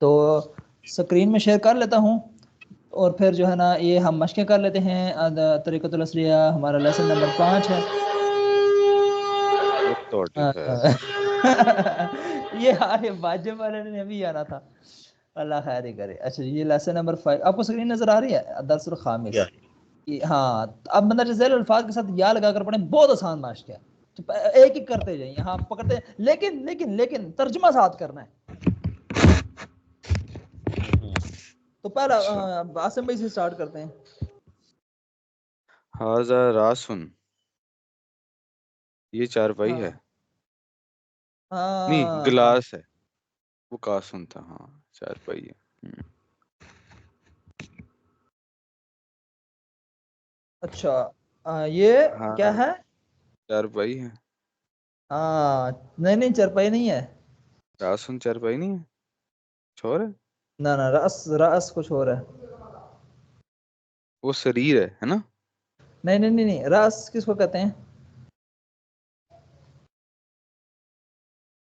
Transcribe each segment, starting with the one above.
तो स्क्रीन में शेयर कर लेता हूँ और फिर जो है ना ये हम मशक़ें कर लेते हैं। तरीक़तुल असरिया हमारा लेसन नंबर 5 है। ये ये वाजिब वाले ने भी आना था। अल्लाह खैर ही करे। अच्छा ये लेसन नंबर 5 आपको स्क्रीन नजर आ रही है? दरसुल खामिस। हाँ अब मतलब जैल अल्फाज के साथ या लगा कर पढ़े, बहुत आसान माश्क है। तो एक एक करते जाइए, हाँ पकड़ते हैं, लेकिन लेकिन लेकिन तर्जुमा साथ करना है। तो पहला आसिम भाई से स्टार्ट करते हैं। हाजा रासुन, ये चारपाई है। नहीं हाँ गिलास है, वो कासुन था। हाँ चारपाई है। अच्छा ये क्या हाँ है? चारपाई है। हाँ नहीं नहीं चरपाई नहीं है। रासुन चारपाई नहीं है, छोर है। ना ना रस रस कुछ और है। वो शरीर है ना। नहीं नहीं नहीं नहीं रस किसको कहते हैं?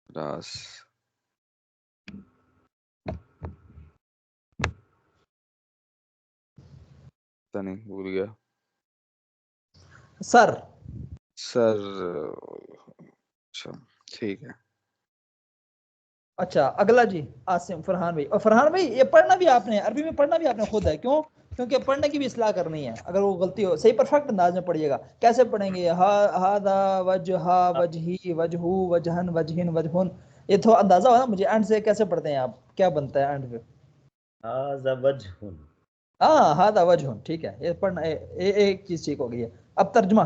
रास, पता नहीं, भूल गया। सर। सर, अच्छा ठीक है। अच्छा अगला जी आसिम फरहान भाई। और फरहान भाई ये पढ़ना भी आपने, अरबी में पढ़ना भी आपने खुद है। क्यों? क्योंकि पढ़ने की भी इस्लाह करनी है। अगर वो गलती हो सही परफेक्ट अंदाज में पढ़िएगा। कैसे पढ़ेंगे? हा हादा वजहा वजही वजहू वजहन वजहिन वजहुन। ये तो अंदाजा हो ना मुझे एंड से कैसे पढ़ते हैं आप, क्या बनता है एंड पे? हाजा वजहुन। हाँ हादा वजहुन ठीक है। ये पढ़ना एक चीज ठीक हो गई है। अब तर्जुमा।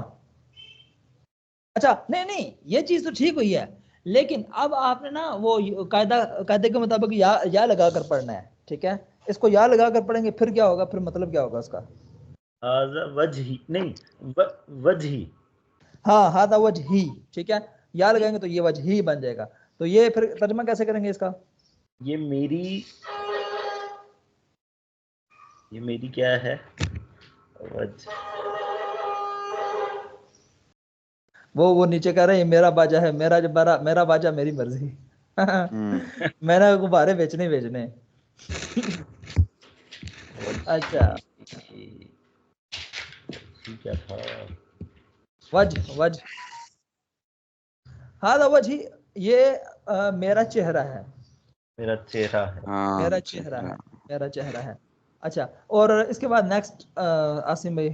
अच्छा नहीं नहीं ये चीज तो ठीक हुई है, लेकिन अब आपने ना वो कायदे के मुताबिक या लगा कर पढ़ना है। ठीक है, इसको या लगा कर पढ़ेंगे फिर क्या होगा, फिर मतलब क्या होगा उसका? हाजा वजही नहीं, वजही। हाँ हादा वजही ठीक है। या लगाएंगे तो ये वजही बन जाएगा। तो ये फिर तर्जुमा कैसे करेंगे इसका? ये मेरी क्या है? वजह। वो नीचे कह रहे हैं मेरा बाजा है, मेरा जो मेरा बाजा मेरी मर्जी। मैंने गुब्बारे बेचने बेचने। अच्छा क्या था? वज हादा वजही, ये मेरा चेहरा है। मेरा चेहरा है। हाँ मेरा चेहरा चेहरा। है। मेरा चेहरा है। अच्छा और इसके बाद नेक्स्ट आसिम भाई।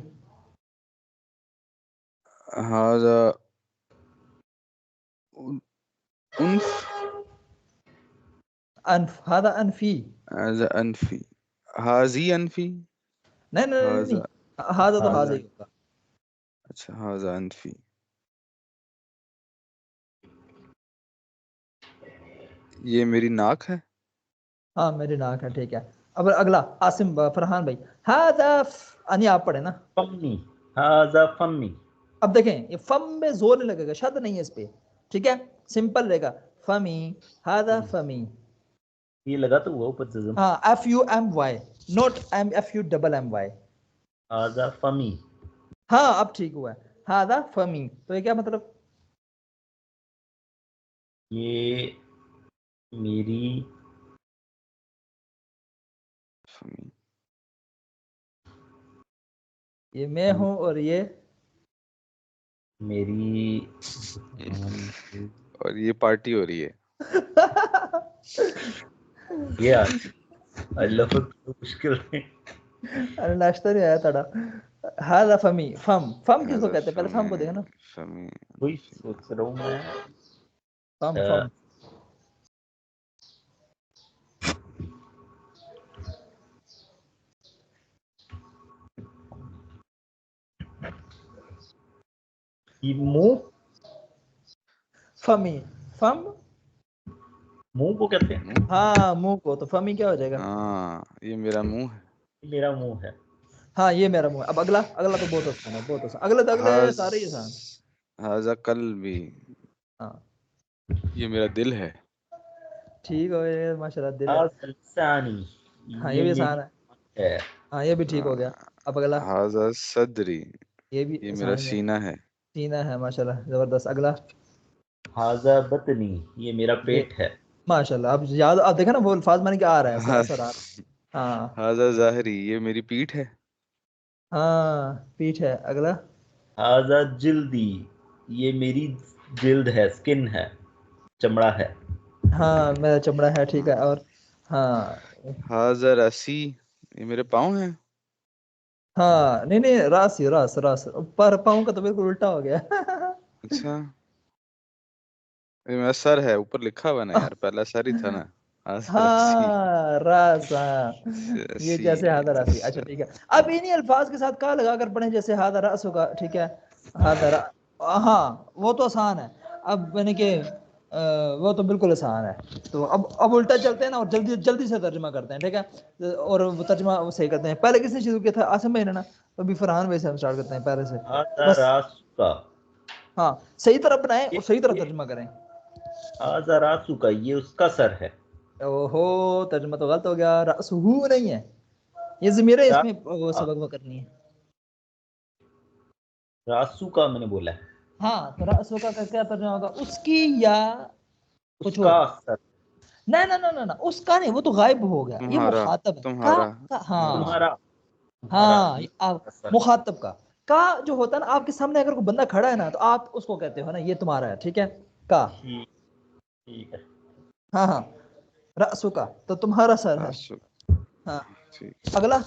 हाजा उन्फ, अनफ हादा अनफी। हाजा अनफी, हाजी अनफी, नहीं नहीं नहीं नहीं, हाजा, हादा तो हाजा हाजा ही होगा। अच्छा हाजा अनफी, ये मेरी नाक है। हाँ मेरी नाक है ठीक है। अब अगला आसिम फरहान भाई। हादा यानी आप पढ़े ना। फम्मी। हाजा फम्मी। अब देखें ये फम में जोर नहीं लगेगा, शब्द नहीं है इस पे। ठीक है, सिंपल रहेगा। फमी हादा फमी। ये लगा तो हुआ ऊपर जज्म। हाँ FUMY, नॉट FUMMY। हाजा फमी। हाँ अब ठीक हुआ है। हादा फमी तो ये क्या मतलब? ये मेरी ये मैं हूं और ये मेरी और ये पार्टी हो रही है। ये अल्लाह मुश्किल है। अरे नाश्ता नहीं आया थोड़ा। हादा फमी, फम फम किसको हाजा कहते हैं? पहले फम फमी, को देखो ना। फमी, वही सोच रहा हूँ मैं। फम फम ये मुंह, फमी फम। मुंह को कहते हैं। मुंह। हाँ मुंह को, तो फमी क्या हो जाएगा? हाँ ये मेरा मुंह है। मेरा मुंह है। हाँ ये मेरा मुंह है। अब अगला, अगला तो बहुत आसान है, बहुत आसान। अगले तो अगले हाज, सारे ही आसान। हाजा कल्बी, हाँ ये मेरा दिल है। ठीक हो गया माशाल्लाह, दिल है। हाजा लिसानी, हाँ ये ये भी मेरी आसान है। है। हाँ ये भी ठीक हो गया। हाँ, अब अगला, हाजा सदरी, ये भी ये मेरा आसान है। सीना है। सीना है माशाल्लाह जबरदस्त। अगला हाजा बतनी, ये मेरा ये पेट है। माशाल्लाह, अब याद, अब देखा ना वो अल्फाज माने कि आ रहा है हाँ, असर आ रहा है। हाँ हाजा ज़ाहरी, ये मेरी पीठ है। हाँ, पीठ है। अगला, हाजा जिल्दी, ये मेरी जिल्द है, स्किन है, चमड़ा है। हाँ मेरा चमड़ा है, ठीक है। और हाँ हाजा रसी, ये मेरे पाँव हैं। हाँ, नहीं नहीं, रास ही, रास रास, पर पाँव का तो बिल्कुल उल्टा हो गया। अच्छा, ये मेरा सर है, ऊपर लिखा हुआ ना यार, पहला सर ही था ना। हाजा रसी। हाँ रास, हाँ ये रसी। जैसे हादा रासी। अच्छा सर। ठीक है, अब इन्हीं अल्फाज के साथ का लगा कर पढ़े, जैसे हादा रास होगा, ठीक है। हादा रा, हाँ वो तो आसान है। अब मैंने कि वो तो बिल्कुल आसान है। तो अब उल्टा चलते हैं ना, और जल्दी जल्दी से तर्जमा करते हैं, ठीक है। और वो तर्जमा वो सही करते हैं। पहले किसने शुरू किया था? आसिम भाई ने ना। तो अभी फरहान भाई से हम स्टार्ट करते हैं पहले से। हाजा बस रासुका, हाँ, सही तरह बनाएं ये और सही तरह ये तर्जमा करें। हाजा रासुका, ये उसका सर है। ओहो, तर्जमा तो गलत हो गया, रसूहू नहीं है, ये ज़मीर है, इसमें वो रासुका, सबक वो करनी है। रासुका मैंने बोला है। हाँ, तो रसू का क्या तर्जुमा होगा? उसकी या कुछ उसका और? सर। ना ना ना ना ना, उसका नहीं, वो तो गायब हो गया, ये तुम्हारा, मुखातब है। तुम्हारा, का तुम्हारा। हाँ। तुम्हारा, तुम्हारा हाँ, ये ये आप उसका सर। मुखातब का जो होता है ना, आपके सामने अगर कोई बंदा खड़ा है ना, तो आप उसको कहते हो ना, ये तुम्हारा है, ठीक है। का, ठीक, ठीक है। हाँ हाँ, रसू का तो तुम्हारा सर है। आसु। हाँ, ठीक। अगला।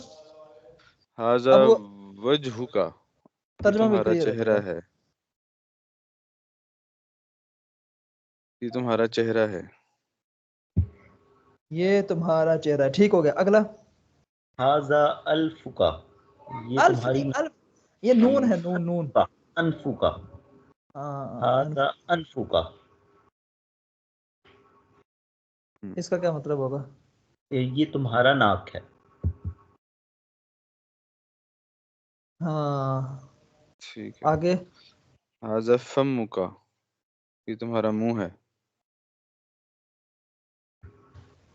हाजा अब वो वजहू का, ये तर्जुमा भी तुम्हारा क्लियर हो चेहरा जाएगा। है। ये तुम्हारा चेहरा है। ये तुम्हारा चेहरा है, ठीक हो गया। अगला, हाजा अल्फुका, ये अल्फ नहीं, तुम्हारी अल्फ ये नून है, नून नून। अनफुका, अनफुका। हाँ हाजा अनफुका, हम्म, इसका क्या मतलब होगा? ये तुम्हारा नाक है। हाँ, ठीक है। आगे, हाजा फम्मू का, ये तुम्हारा मुंह है।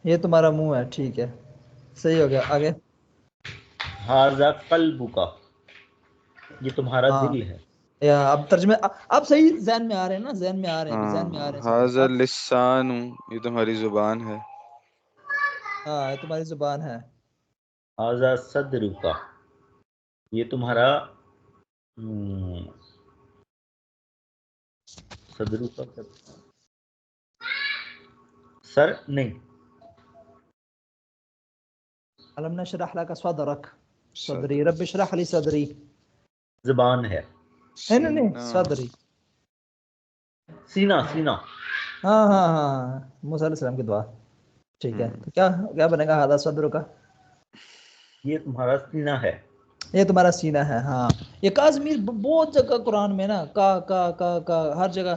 ये तुम्हारा मुंह है, ठीक है, सही हो गया। आगे, हाजा कल्बुका, ये तुम्हारा हाँ दिल है। या अब तर्जमे अब सही जहन में आ रहे हैं ना, जहन में आ रहे हैं, अभी जहन में आ हाँ, रहे हैं सारे हाजा अब। लिसानु, ये तुम्हारी जुबान है। हाँ, ये तुम्हारी जुबान है। हाजा सदरुका, ये तुम्हारा हम्म, सदरुका सर नहीं, अलम नशरह लका सदरक, सदरी सदर। रब इशरह ली सदरी। जुबान है। नहीं नहीं नहीं, सीना। सदरी। सीना, सीना। हाँ हाँ हाँ, मूसा अलैहिस्सलाम की दुआ। ठीक है, हम्म। तो क्या क्या बनेगा? हादा सदर का, ये तुम्हारा सीना है। ये तुम्हारा सीना है। हाँ, ये काज़मीर बहुत जगह कुरान में ना, का हर जगह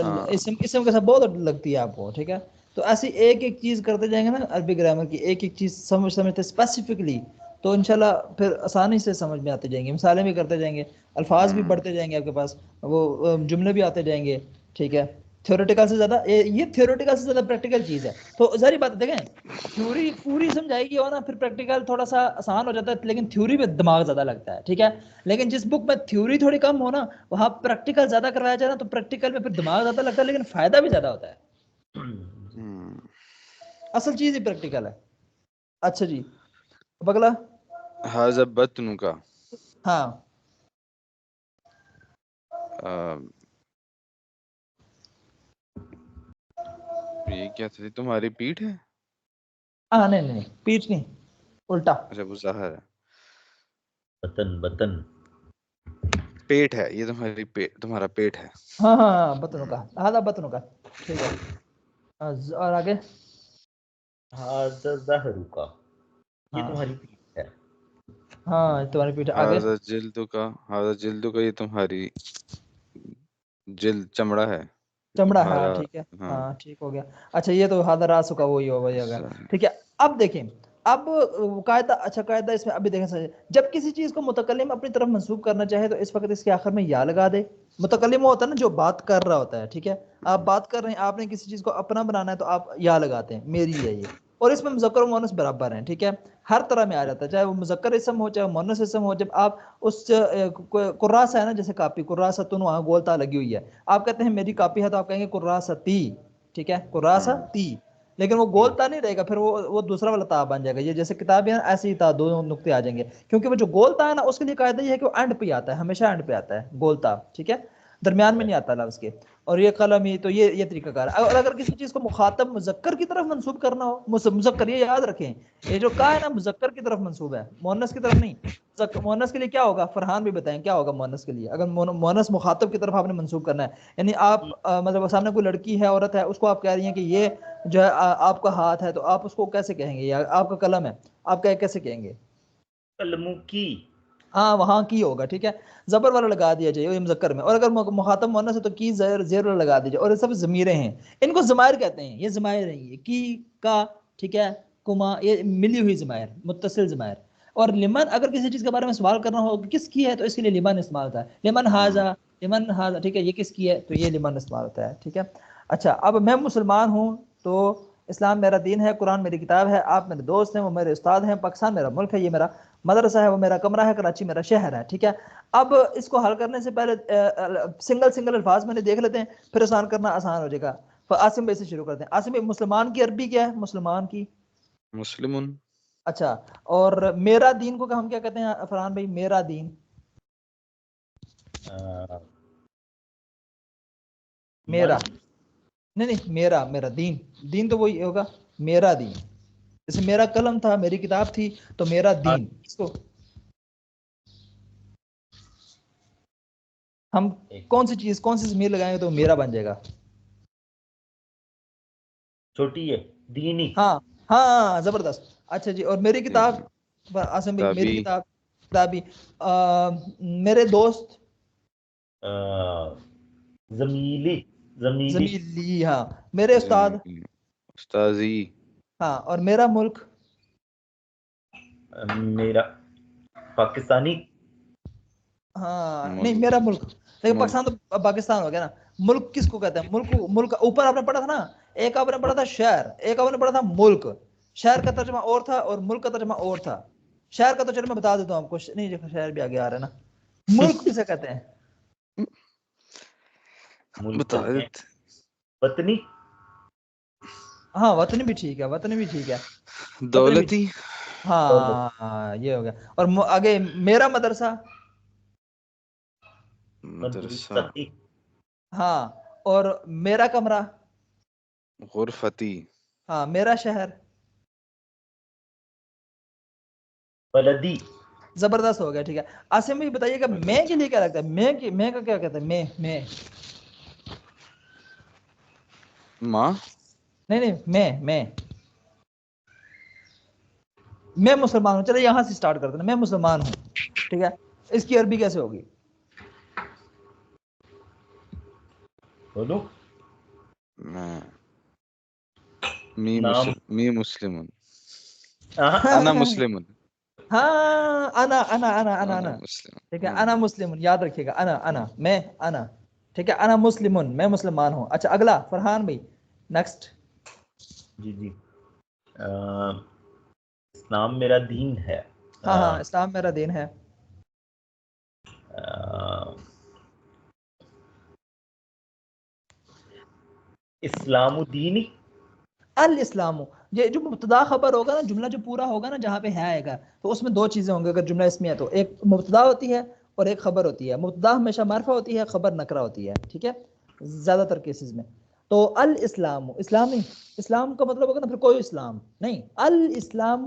हाँ। इसम इसम के साथ बहुत लगती है आपको, ठीक है। तो ऐसी एक एक चीज़ करते जाएंगे ना, अरबी ग्रामर की एक एक चीज़ समझते स्पेसिफिकली, तो इंशाल्लाह फिर आसानी से समझ में आते जाएंगे, मिसालें भी करते जाएंगे, अल्फाज भी हम्म। बढ़ते जाएंगे आपके पास, वो जुमले भी आते जाएंगे, ठीक है। थ्योरेटिकल से ज़्यादा ये थ्योरेटिकल से ज़्यादा प्रैक्टिकल चीज़ है। तो सारी बात देखें, थ्योरी पूरी समझाएगी हो ना, फिर प्रैक्टिकल थोड़ा सा आसान हो जाता है, लेकिन थ्योरी में दिमाग ज्यादा लगता है, ठीक है। लेकिन जिस बुक में थ्योरी थोड़ी कम हो ना, वहां प्रैक्टिकल ज्यादा करवाया जाए ना, तो प्रैक्टिकल में फिर दिमाग ज्यादा लगता है, लेकिन फायदा भी ज्यादा होता है। हम्म। असल चीज ही प्रैक्टिकल है। अच्छा जी, अब अगला। हाजा बतनु का, हाँ आ, ये क्या था? ये तुम्हारी पीठ है। हाँ, नहीं नहीं नहीं, पीठ नहीं, उल्टा। अच्छा, वो ज़हर है। बतन, बतन। पेट है, ये तुम्हारी तुम्हारा पेट है। हाँ हाँ हाँ, बतनों का, आधा बतनों का, ठीक है। और आगे, हाजा जहरुका, ये हाँ तुम्हारी पीठ है। हाँ, तुम्हारी पीठ आगे। हाजा जिल्दु का, हाजा जिल्दु का, ये तुम्हारी जिल्द, चमड़ा है। ये चमड़ा, हाँ तुम्हारा। ठीक है। हाँ। हाँ ठीक हो गया। अच्छा, ये तो हादर रासु का वही हो, वही होगा, सर। ठीक है। अब देखें, अब कायदा, अच्छा कायदा इसमें अभी देखें सर, जब किसी चीज को मुतकल्लिम अपनी तरफ मंसूब करना चाहे, तो इस वक्त इसके आखिर में या लगा दे। मुतकल्लिम वो होता है ना जो बात कर रहा होता है, ठीक है। आप बात कर रहे हैं, आपने किसी चीज को अपना बनाना है, तो आप या लगाते हैं, मेरी है ये। और इसमें मुज़क्कर और मुअन्नस बराबर हैं, ठीक है। हर तरह में आ जाता है, चाहे वो मुज़क्कर इसम हो, चाहे मुअन्नस इसम हो। जब आप उस कुर्रासा है ना, जैसे कापी, कुर्रासतुन, वहाँ गोलता लगी हुई है, आप कहते हैं मेरी कापी है, तो आप कहेंगे कुर्रासती, ठीक है, हम्म। कुर्रासती। लेकिन वो गोलता नहीं रहेगा, फिर वो दूसरा वाला ता बन जाएगा। ये जैसे किताब है ना, ऐसे ही ता, दो नुक्ते आ जाएंगे, क्योंकि वो जो गोलता है ना उसके लिए कायदा ये है कि वो एंड पे आता है, हमेशा एंड पे आता है गोलता, ठीक है, दरमियान में नहीं आता लफ्ज के। और ये कलम ही, तो ये तरीकाकार है। और अगर किसी चीज को मुखातब मुजक्कर की तरफ मंसूब करना हो, मुजक्कर, ये याद रखें, ये जो कहा है ना मुजक्कर की तरफ मंसूब है, मुअन्नस की तरफ नहीं। मुअन्नस के लिए क्या होगा, फरहान भी बताएं क्या होगा मुअन्नस के लिए, अगर मुअन्नस मुखातब की तरफ आपने मंसूब करना है, यानी आप मतलब सामने कोई लड़की है, औरत है, उसको आप कह रही हैं कि ये जो है आपका हाथ है, तो आप उसको कैसे कहेंगे, या आपका कलम है, आप कैसे कहेंगे? कलमू की। हाँ, वहां की होगा, ठीक है, जबर वाला लगा दिया जाए मुजक्कर में। और अगर मुखातब मुअन्नस है तो की जेर वाला लगा दीजिए। और ये सब जमीरें हैं, इनको जमायर कहते हैं, ये जमायर हैं, ये की, का, ठीक है, कुमा, ये मिली हुई जमायर, मुत्तसिल जमायर। और लिमन, अगर किसी चीज के बारे में सवाल करना हो कि किसकी है, तो इसके लिए लिमन इस्तेमाल होता है, लिमन हाजा, ठीक है, ये किसकी है, तो ये लिमन इस्तेमाल होता है, ठीक है। अच्छा, अब मैं मुसलमान हूँ, तो इस्लाम मेरा दीन है, कुरान मेरी किताब है, आप मेरे दोस्त हैं, वो मेरे उस्ताद हैं, पाकिस्तान मेरा मुल्क है, ये मेरा मदरसा है, वो मेरा कमरा है, कराची मेरा शहर है, ठीक है। अब इसको हल करने से पहले सिंगल सिंगल अल्फाज मैंने देख लेते हैं, फिर आसान करना आसान हो जाएगा। तो आसिम भाई से शुरू करते हैं। आसिम भाई, मुसलमान की अरबी क्या है, मुसलमान की? मुस्लिमुन। अच्छा, और मेरा दीन को हम क्या कहते हैं फरहान भाई, मेरा दीन? मेरा नहीं नहीं, मेरा मेरा दीन, दीन तो वही होगा, मेरा दीन। जैसे मेरा कलम था, मेरी किताब थी, तो मेरा दीन, इसको हम कौन सी चीज, कौन सी ज़मीर लगाएंगे तो मेरा बन जाएगा? छोटी है, दीनी। हाँ हाँ, जबरदस्त। अच्छा जी, और मेरी किताब, आसिम भाई, मेरी किताबी। किताब, किताबी। मेरे दोस्त, जमीली, जमीली। जमीली, हाँ। मेरे उस्ताद, जमीली। उस्ताजी। हाँ। और मेरा मुल्क, मेरा पाकिस्तानी। हाँ नहीं, मुल्क। मेरा मुल्क, लेकिन पाकिस्तान मुल्क। तो पाकिस्तान हो गया ना। मुल्क किसको कहते हैं, मुल्क, मुल्क ऊपर आपने पढ़ा था ना, एक आपने पढ़ा था शहर, एक आपने पढ़ा था मुल्क। शहर का तर्जमा और था और मुल्क का तर्जमा और था। शहर का तो चलो मैं बता देता हूँ आपको, नहीं देखो शहर भी आगे आ रहा है ना। मुल्क किसे कहते हैं? मुल्क बता कहते हैं देते। वतनी। हाँ, वतन भी ठीक है, वतन भी ठीक है, वतन भी ठीक। दौलती। हाँ, ये हो गया। और आगे, मेरा मदरसा, मदरसा। मदरसती। हाँ। और मेरा कमरा, गुरफती। हाँ। मेरा शहर, बलदी। जबरदस्त हो गया, ठीक है। आसिम भाई बताइएगा, मैं के लिए क्या लगता है, मैं का क्या कहते हैं, मैं माँ। नहीं नहीं, मैं मुसलमान हूँ, चलिए यहाँ से स्टार्ट करते हैं, मैं मुसलमान हूँ, ठीक है, इसकी अरबी कैसे होगी? बोलो। मैं नाम। मी मुस्लिमुन। हाँ, अना मुस्लिमुन। हाँ, अना, अना मुस्लिम। ठीक है, अना मुस्लिम, याद रखिएगा, अना मैं, अना, ठीक है, अना मुस्लिमुन, मैं मुसलमान हूँ। अच्छा, अगला फरहान भाई, नेक्स्ट। जी जी। इस्लाम मेरा दीन है। हाँ हाँ, इस्लाम मेरा दीन है। इस्लामुद्दीनी। अल इस्लाम, ये जो मुब्तदा खबर होगा ना, जुमला जो पूरा होगा ना, जहाँ पे है आएगा, तो उसमें दो चीजें होंगी अगर जुमला इसमें है तो, एक मुब्तदा होती है और एक खबर होती है। मुब्तदा हमेशा मार्फा होती है, खबर नकरा होती है, ठीक है, ज्यादातर केसेस में। तो अल इस्लाम, इस्लाम नहीं, इस्लाम का मतलब होगा ना फिर कोई इस्लाम नहीं, अल इस्लाम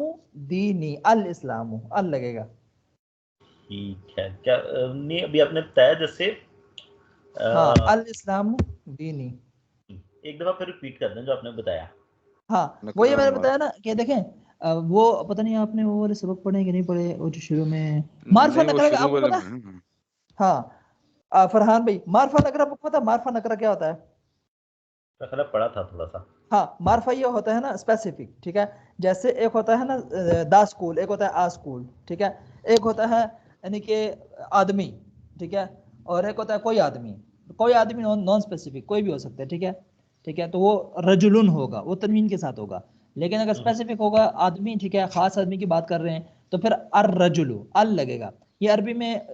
दीनी, अल इस्लाम, अल लगेगा। ठीक है, क्या नहीं अभी आपने बताया जैसे हाँ, अल इस्लाम दीनी। एक दफा फिर रिपीट कर दें जो आपने बताया। हाँ, वो ये नकरा और मैंने बताया मार्फा। ना कि देखें, वो पता नहीं आपने वो वाले सबक पढ़े कि नहीं पढ़े, वो जो शुरू में मार्फा नहीं, वो नकरा का शुरू आपको वाले पता में है? है। हाँ, फरहान भाई, मार्फा नकरा आपको पता है, मार्फा नकरा क्या होता है? रखला पड़ा था थोड़ा सा। हाँ, मार्फा ये होता है ना स्पेसिफिक, ठीक है। जैसे एक होता है ना दा स्कूल, एक होता है आ स्कूल, ठीक है। एक होता है यानी कि आदमी, ठीक है, और एक होता है कोई आदमी। कोई आदमी नॉन स्पेसिफिक, कोई भी हो सकता है, ठीक है, ठीक है। तो वो रजुलन होगा, वो तनवीन के साथ होगा। लेकिन अगर स्पेसिफिक होगा आदमी, ठीक है, खास आदमी की बात कर रहे हैं, तो फिर अर रजुलु, अल लगेगा। ये अरबी में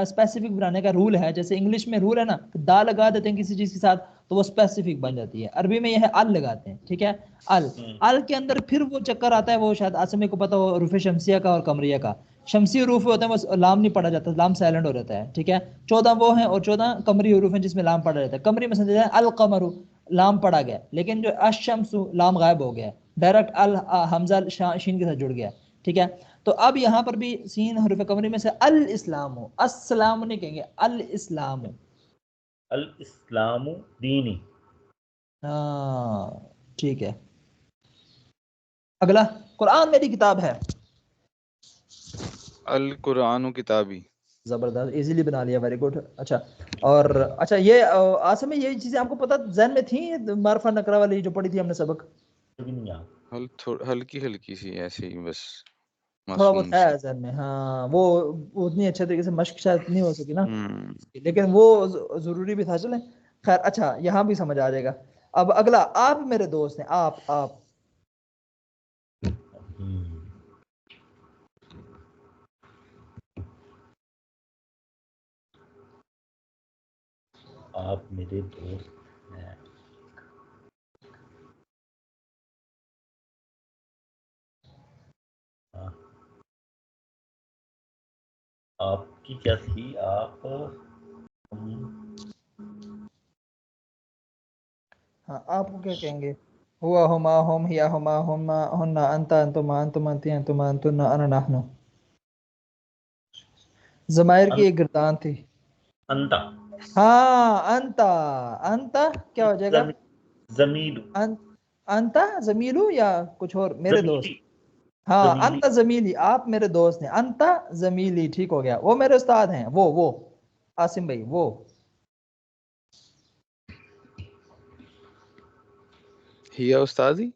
स्पेसिफिक बनाने का रूल है, जैसे इंग्लिश में रूल है ना, दा लगा देते हैं किसी चीज के साथ, तो वो स्पेसिफिक बन जाती है। अरबी में यह है अल लगाते हैं, ठीक है, अल। अल के अंदर फिर वो चक्कर आता है, वो शायद आसमी को पता हो, रूफ शमसिया का और कमरिया का। शमसी रूफ होता है वो लाम नहीं पढ़ा जाता, लाम साइलेंट हो जाता है, ठीक है। 14 वो है और 14 कमरी हरूफ है जिसमें लाम पढ़ा जाता है। कमरी में समझा जाए अल कमरु, लाम पढ़ा गया, लेकिन जो अशमसु लाम गायब हो गया, डायरेक्ट अल हमजा शीन के साथ जुड़ गया, ठीक है। तो अब यहाँ पर भी सीन हरूफ कमरी में से अल इस्लाम, अस्सलाम नहीं कहेंगे, अल इस्लाम। अल इस्लामु दीनी। हाँ ठीक है। अगला, कुरान मेरी किताब है। अल कुरान किताबी। जबरदस्त, इजीली बना लिया, वेरी गुड। अच्छा, और अच्छा ये आसम में ये चीजें आपको पता जहन में थी, मारफा नकरा वाली जो पढ़ी थी हमने सबक? हल्की हल्की सी ऐसे ही बस, थोड़ा बहुत मासूम है सी। जहन में, हाँ। वो उतनी अच्छे तरीके से मश्क शायद नहीं हो सकी ना, हम्म। लेकिन वो जरूरी भी था। चले खैर, अच्छा यहाँ भी समझ आ जाएगा। अब अगला, आप मेरे दोस्त हैं, आप आप मेरे दोस्त हैं। हाँ। आपकी क्या थी? आप हाँ, आपको क्या कहेंगे? हुआ हुमा हुम हिया हुमा हुमा हुन्ना अंता अंतुमा अंतुम अंती अंतुमा अंतुन्ना अना नहनु। ज़माइर की एक गिरदान थी। अंता। हाँ, अंता। अंता क्या हो जाएगा? जमीलू। अंता जमीलू या कुछ और, मेरे दोस्त। जमीली। हाँ, जमीली। अंता जमीली, आप मेरे दोस्त हैं, अंता जमीली, ठीक हो गया। वो मेरे उस्ताद हैं, वो आसिम भाई, वो। हिया उस्तादी।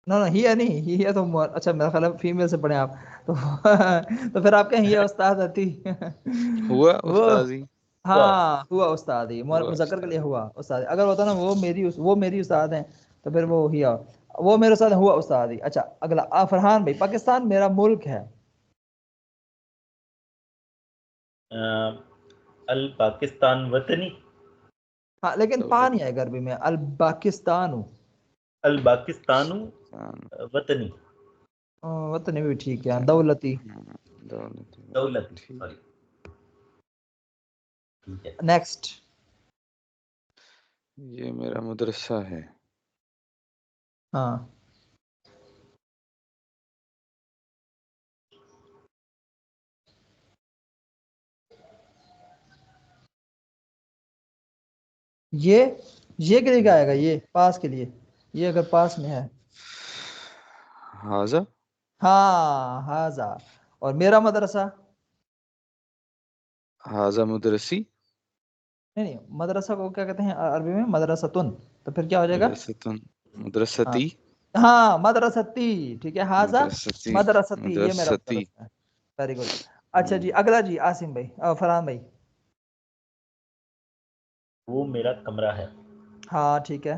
नो नो, हिया नहीं, हिया तो अच्छा मेरा ख्याल है फीमेल से पढ़े आप तो तो फिर आपके हिया उस्ताद आती हुआ वो। उस्तादी। हाँ, हुआ उस्ताद ही, हुआ मुज़क्कर के लिए उस्तादी। हुआ उस्ताद। अगर होता ना वो मेरी उस्ताद हैं, तो फिर वो हिया, वो मेरे उस्ताद हैं, हुआ उस्ताद ही। अच्छा अगला, फरहान भाई, पाकिस्तान मेरा मुल्क है। अल पाकिस्तान वतनी। हाँ, लेकिन पा दौलत। नहीं आएगा अरबी में, अल पाकिस्तान। अल पाकिस्तानु वतनी। वतन भी ठीक है, दौलती। दौलत। दौलती, ठीक। सॉरी। ठीक है। नेक्स्ट, ये मेरा मदरसा है। हाँ, ये ये के लिए क्या आएगा? ये पास के लिए, ये अगर पास में है। हाजा। हाँ, हाजा। और मेरा मदरसा? हाजा मुदरसी। नहीं नहीं, मदरसा को क्या कहते हैं अरबी में? मदरसतुन। तो फिर क्या हो जाएगा? मदरसतुन। हाँ मदरसती। हाँ, मदरसती, ठीक है, हाजा मदरसती। मदरसती, ये मेरा मदरसती। मदरसा है। Very good. अच्छा जी, अगला जी, आसिम भाई, फरहान भाई। वो मेरा कमरा है। हाँ ठीक है।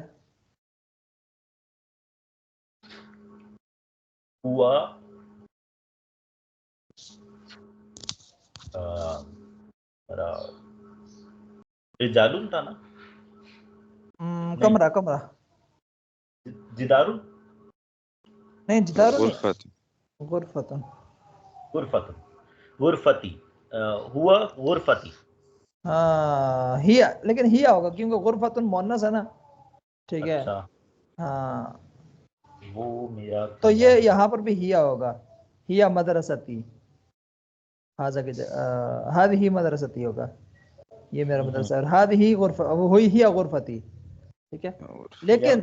हुआ रिजालुन था ना? नहीं, कमरा कमरा। जिदारुन। नहीं, जिदारो नहीं, गुरफत। गुरफतुन। गुरफत। गुरफती। हुआ गुरफती। हाँ, हिया, लेकिन हिया होगा क्योंकि गुरफतुन मुअन्नस है ना, ठीक है। अच्छा, हाँ, वो मेरा तो कमरा ये है। यहाँ पर भी हिया होगा, हिया मदरसती। हाजा के हाद ही मदरसती होगा, ये मेरा हम्म, मदरसा है। हाद ही गुरफ, वो हुई हिया गुरफती, ठीक है। और या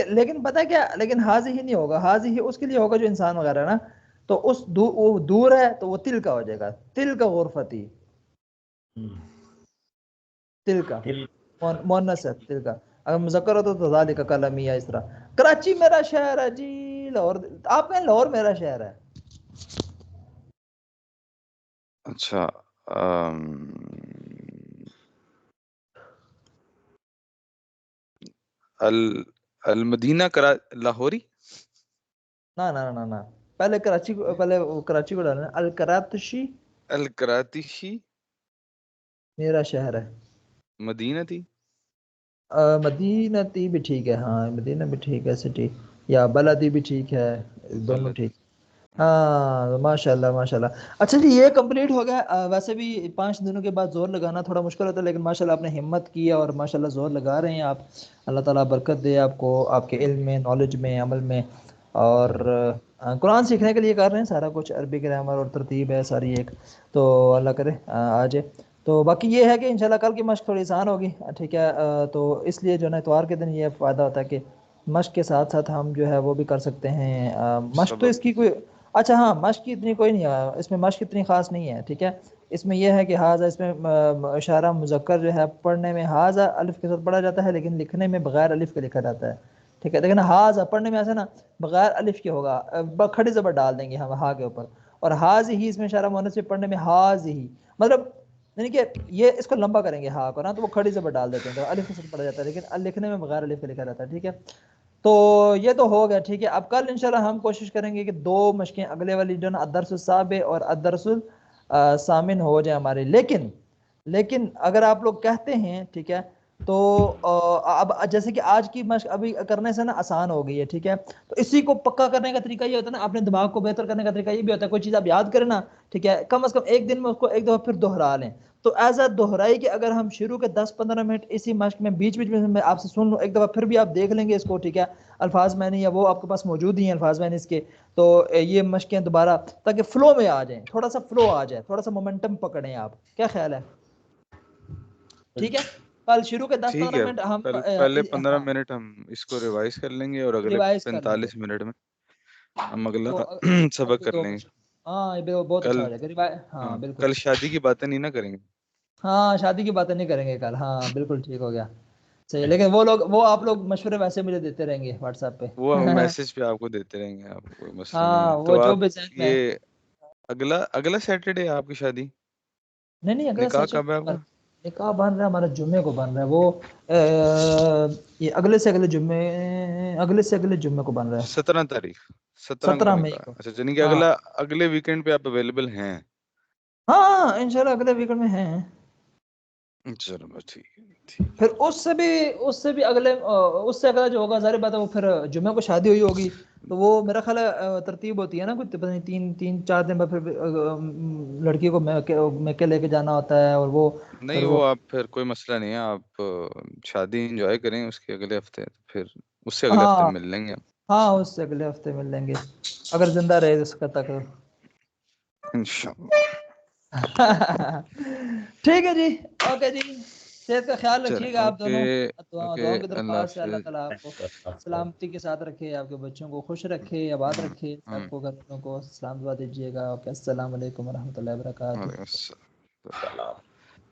लेकिन पता है क्या, लेकिन हाजी ही नहीं होगा, हाजी ही उसके लिए होगा जो इंसान वगैरह है ना। तो वो दूर है तो वो तिल का हो जाएगा, तिल का गुरफती, हम्म, तिल का दिल। मुअन्नस है, तिल का। अगर मुज़क्कर हो तो ज़ालिका कलमी, या इस तरह। कराची मेरा शहर है जी, लाहौर आप कहें, लाहौर मेरा शहर है। अच्छा। अल अल मदीना करा लाहौरी। ना ना ना ना, पहले कराची को, पहले वो कराची को डालना, अल करातशी अल करातिशी। मेरा शहर है। मदीनती मदीनती भी ठीक है, हाँ मदीना भी ठीक है, सिटी, या बलदी भी ठीक है, दोनों बलद। ठीक। हाँ माशाल्लाह माशाल्लाह। अच्छा जी ये कंप्लीट हो गया। वैसे भी 5 दिनों के बाद जोर लगाना थोड़ा मुश्किल होता है, लेकिन माशाल्लाह आपने हिम्मत की है और माशाल्लाह जोर लगा रहे हैं आप। अल्लाह ताला बरकत दे आपको, आपके इल्म में, नॉलेज में, अमल में। और कुरान सीखने के लिए कर रहे हैं सारा कुछ, अरबी ग्रामर और तरतीब है सारी एक। तो अल्लाह करे आ जाए। तो बाकी ये है कि इंशाल्लाह कल की मश्क थोड़ी आसान होगी, ठीक है। तो इसलिए जो है ना इतवार के दिन ये फ़ायदा होता है कि मश्क के साथ साथ हम जो है वो भी कर सकते हैं मश्क तो सबक। इसकी कोई। अच्छा हाँ, मश्क की इतनी कोई नहीं है इसमें, मश्क इतनी ख़ास नहीं है, ठीक है। इसमें यह है कि हाजा, इसमें इशारा मुज़क्कर जो है पढ़ने में हाजा अलिफ के साथ पढ़ा जाता है, लेकिन लिखने में बगैर अलिफ के लिखा जाता है, ठीक है। लेकिन हाजा पढ़ने में ऐसा ना बगैर अलिफ के होगा, खड़ी ज़बर डाल देंगे हम हा के ऊपर। और हाज ही इसमें इशारा मुअन्नस से पढ़ने में हाज ही, मतलब यानी कि ये इसको लंबा करेंगे हा को ना, तो वो खड़ी ज़बर डाल देते हैं, तो अलिफ के साथ पढ़ा जाता है, लेकिन लिखने में बगैर अलिफ के लिखा जाता है, ठीक है। तो ये तो हो गया, ठीक है। अब कल इंशाल्लाह हम कोशिश करेंगे कि 2 मशकें अगले वाली जो ना अदरसुल साबे और अदरसुल सामिन हो जाए हमारे। लेकिन लेकिन अगर आप लोग कहते हैं, ठीक है, तो अब जैसे कि आज की मशक अभी करने से ना आसान हो गई है, ठीक है। तो इसी को पक्का करने का तरीका ये होता है ना, अपने दिमाग को बेहतर करने का तरीका ये भी होता है, कोई चीज़ आप याद करें ना, ठीक है, कम से कम एक दिन में उसको एक दफ़ा फिर दोहरा लें। तो एज अ दोहराई कि अगर हम शुरू के 10-15 मिनट इसी मश्क में बीच बीच में मैं आपसे सुन लूँ एक दफ़ा, फिर भी आप देख लेंगे इसको, ठीक है। अल्फाज मैंने या वो आपके पास मौजूद ही हैं अल्फाज मैंने इसके। तो ये मश्कें दोबारा, ताकि फ्लो में आ जाएं, थोड़ा सा फ्लो आ जाए, थोड़ा सा मोमेंटम पकड़ें आप, क्या ख्याल है? ठीक है, कल शुरू के दस ठीक पंद्रह है, मिनट हम कल पहले पंद्रह हाँ मिनट हम इसको रिवाइज कर लेंगे और अगले रिवाइज कर लेंगे। 45 मिनट में हम अगला तो सबक अगली कर दो लेंगे। मशक, हाँ ये बहुत अच्छा कल, हो जाएगा रिवाइज, हाँ हाँ बिल्कुल। कल शादी की बातें नहीं ना करेंगे। हाँ शादी की बातें नहीं करेंगे कल, हाँ बिल्कुल ठीक हो गया। सही, लेकिन वो आप लोग मशवरे वैसे मुझे देते रहेंगे व्हाट्सएप पे। वो हम मैसेज पे आपको देते रहेंगे, आपको कोई मसला नहीं हाँ है। वो तो जो आप भी जहन में ये है। अगला अगला सैटरडे है आपकी शादी? नहीं नहीं, अगला निकाह सच कब है आपका? निकाह बन रहा है हमारा, जुम्मे को बन रहा है वो। ये अगले से अगले जुम्मे को बन रहा है। 17 तारीख, 17 को 17 मई निकाह है। को। अच्छा, यानी कि हाँ अगला अगले वीकेंड पे आप अवेलेबल हैं? हाँ इंशाल्लाह अगले वीकेंड में है। चलो बस ठीक है, ठीक फिर उससे भी अगले उससे अगला जो होगा, जाहिर बात है वो फिर जुम्मे को शादी हुई होगी। तो वो मेरा ख्याल है तरतीब होती है ना कुछ, पता नहीं 3-4 दिन बाद फिर लड़की को मैके लेके जाना होता है, और वो है। फिर नहीं, वो वो आप फिर कोई मसला नहीं है, आप शादी एंजॉय करें उसके अगले हफ्ते, तो फिर उससे अगले हफ्ते हाँ मिल लेंगे हम हाँ उससे अगले हफ्ते मिल लेंगे, अगर जिंदा रहे उसका तक। इंशाल्लाह। ठीक है जी, ओके जी, सेहत का ख्याल चलें, रखिएगा आप ओके। दोनों। ओके, दुआओं की अल्लाह दरख्वास्त है, अल्लाह हाफिज। ताला आपको सलामती के साथ रखे, आपके बच्चों को खुश रखे, आबाद हम्म, रखे, हम्म, सबको, घर वालों को सलाम दुआ दीजिएगा। ओके, अस्सलाम वालेकुम रहमतुल्लाहि व बरकातहू। वालेकुम अस्सलाम। सलाम।